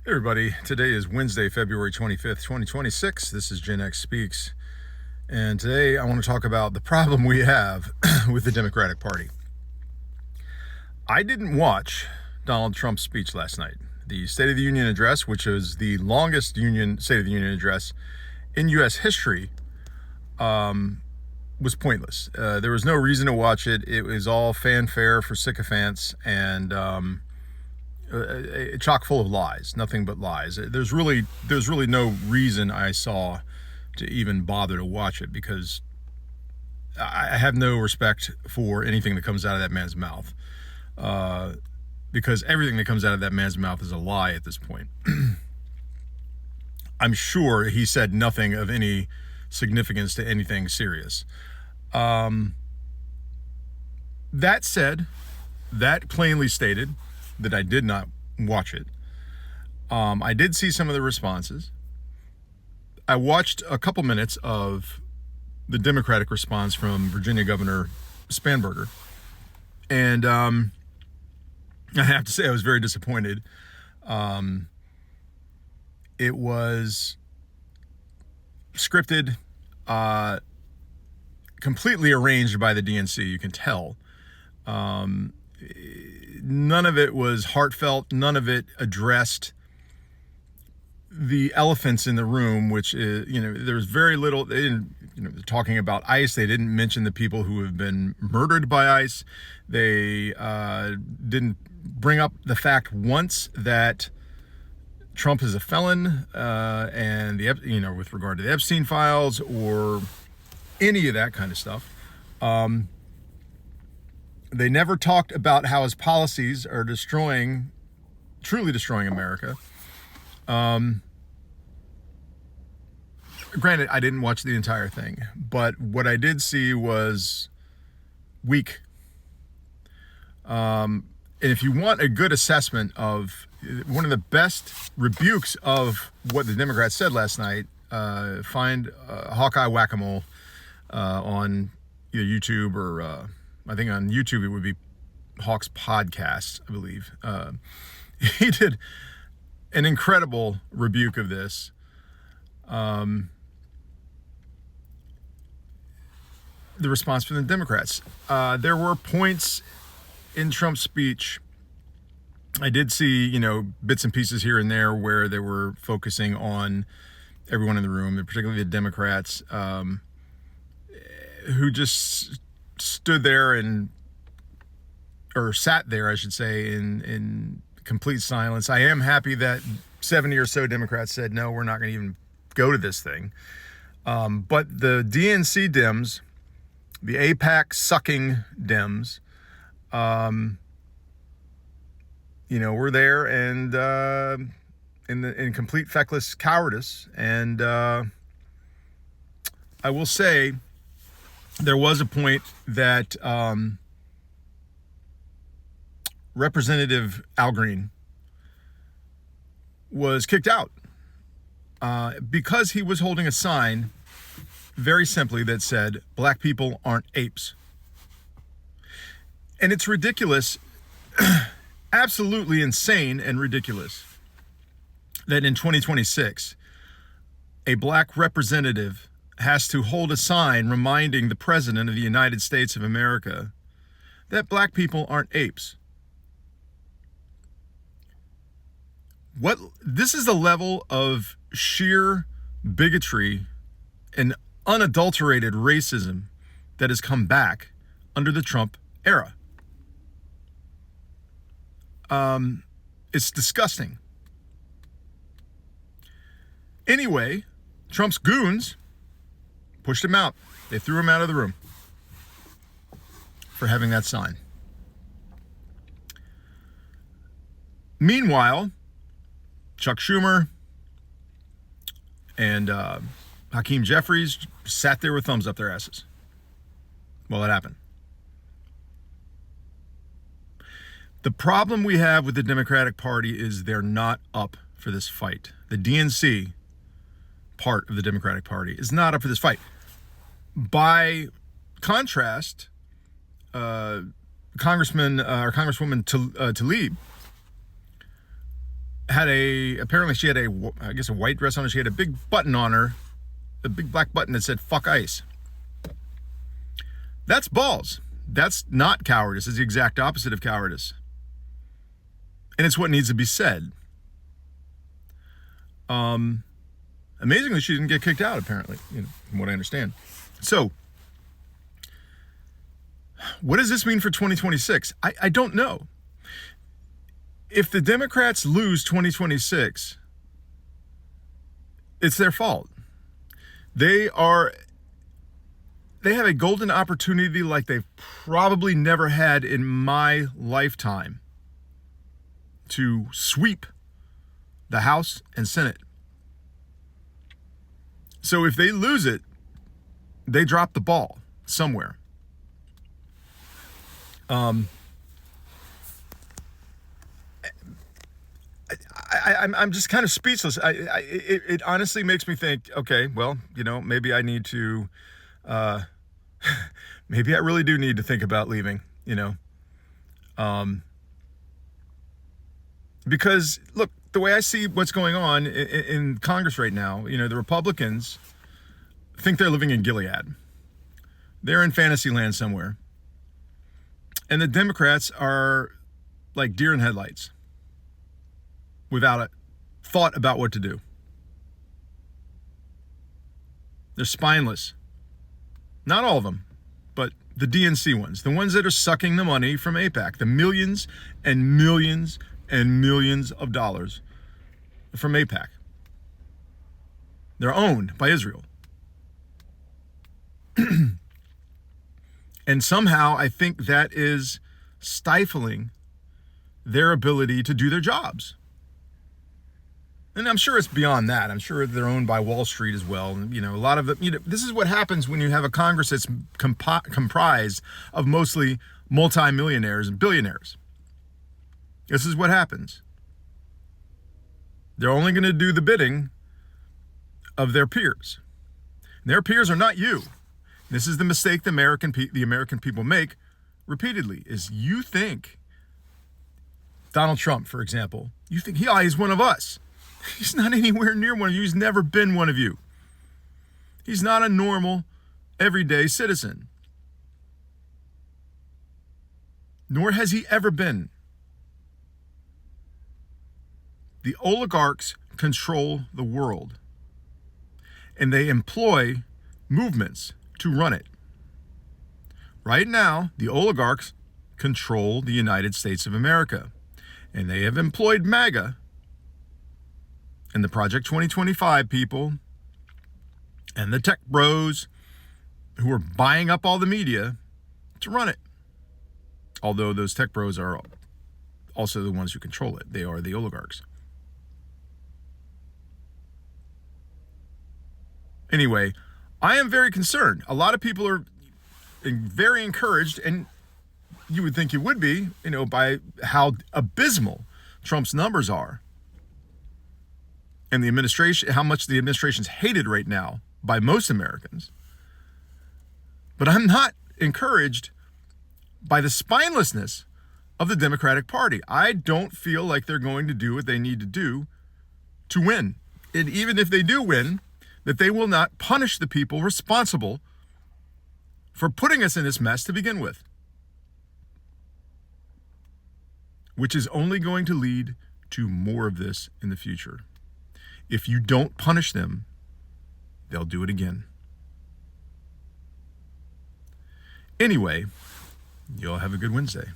Hey everybody, today is Wednesday, February 25th, 2026. This is Gen X Speaks, and today I want to talk about the problem we have with the Democratic Party. I didn't watch Donald Trump's speech last night. The State of the Union address, which was the longest State of the Union address in U.S. history, was pointless. There was no reason to watch it. It was all fanfare for sycophants and chock full of lies, nothing but lies. There's really no reason I saw to even bother to watch it, because I have no respect for anything that comes out of that man's mouth, because everything that comes out of that man's mouth is a lie at this point. I'm sure he said nothing of any significance to anything serious. That said, that plainly stated that I did not watch it. I did see some of the responses. I watched a couple minutes of the Democratic response from Virginia Governor Spanberger, and I have to say I was very disappointed. It was scripted, completely arranged by the DNC, you can tell. None of it was heartfelt. None of it addressed the elephants in the room, which is, there's very little. They didn't, they're talking about ICE. They didn't mention the people who have been murdered by ICE. They didn't bring up the fact once that Trump is a felon, and with regard to the Epstein files or any of that kind of stuff. They never talked about how his policies are truly destroying America. Granted, I didn't watch the entire thing, but what I did see was weak. And if you want a good assessment of one of the best rebukes of what the Democrats said last night, find Hawkeye Whack-A-Mole on either YouTube or I think on YouTube it would be Hawk's Podcast, I believe. He did an incredible rebuke of this. The response from the Democrats. There were points in Trump's speech. I did see, bits and pieces here and there where they were focusing on everyone in the room, and particularly the Democrats, who just stood there or sat there, I should say, in complete silence. I am happy that 70 or so Democrats said, no, we're not going to even go to this thing. But the DNC Dems, the APAC sucking Dems, were there and in complete feckless cowardice. And I will say, there was a point that Representative Al Green was kicked out because he was holding a sign, very simply, that said, "Black people aren't apes." And it's ridiculous, absolutely insane and ridiculous, that in 2026, a black representative has to hold a sign reminding the President of the United States of America that black people aren't apes. This is the level of sheer bigotry and unadulterated racism that has come back under the Trump era. It's disgusting. Anyway, Trump's goons pushed him out. They threw him out of the room for having that sign. Meanwhile, Chuck Schumer and Hakeem Jeffries sat there with thumbs up their asses while it happened. The problem we have with the Democratic Party is they're not up for this fight. The DNC part of the Democratic Party is not up for this fight. By contrast, Congressman or Congresswoman Tlaib apparently she had I guess a white dress on her. She had a big button on her, a big black button that said "fuck ICE." That's balls. That's not cowardice. It's the exact opposite of cowardice. And it's what needs to be said. Amazingly, she didn't get kicked out, apparently, from what I understand. So, what does this mean for 2026? I don't know. If the Democrats lose 2026, it's their fault. They have a golden opportunity like they've probably never had in my lifetime to sweep the House and Senate. So if they lose it, they drop the ball somewhere. I'm just kind of speechless. It honestly makes me think, okay, well, maybe I need to, maybe I really do need to think about leaving, because look, the way I see what's going on in Congress right now, the Republicans think they're living in Gilead. They're in fantasy land somewhere. And the Democrats are like deer in headlights without a thought about what to do. They're spineless. Not all of them, but the DNC ones, the ones that are sucking the money from AIPAC, the millions and millions and millions of dollars from AIPAC. They're owned by Israel. And somehow I think that is stifling their ability to do their jobs. And I'm sure it's beyond that. I'm sure they're owned by Wall Street as well. And, a lot of this is what happens when you have a Congress that's comprised of mostly multimillionaires and billionaires. This is what happens. They're only going to do the bidding of their peers. And their peers are not you. This is the mistake the American people make repeatedly, is you think Donald Trump, for example, you think he's one of us. He's not anywhere near one of you. He's never been one of you. He's not a normal, everyday citizen. Nor has he ever been. The oligarchs control the world, and they employ movements to run it. Right now, the oligarchs control the United States of America, and they have employed MAGA and the Project 2025 people and the tech bros who are buying up all the media to run it. Although those tech bros are also the ones who control it. They are the oligarchs. Anyway, I am very concerned. A lot of people are very encouraged, and you would think you would be, by how abysmal Trump's numbers are. And the administration, how much the administration's hated right now by most Amerians. But I'm not encouraged by the spinelessness of the Democratic Party. I don't feel like they're going to do what they need to do to win. And even if they do win, that they will not punish the people responsible for putting us in this mess to begin with. Which is only going to lead to more of this in the future. If you don't punish them, they'll do it again. Anyway, y'all have a good Wednesday.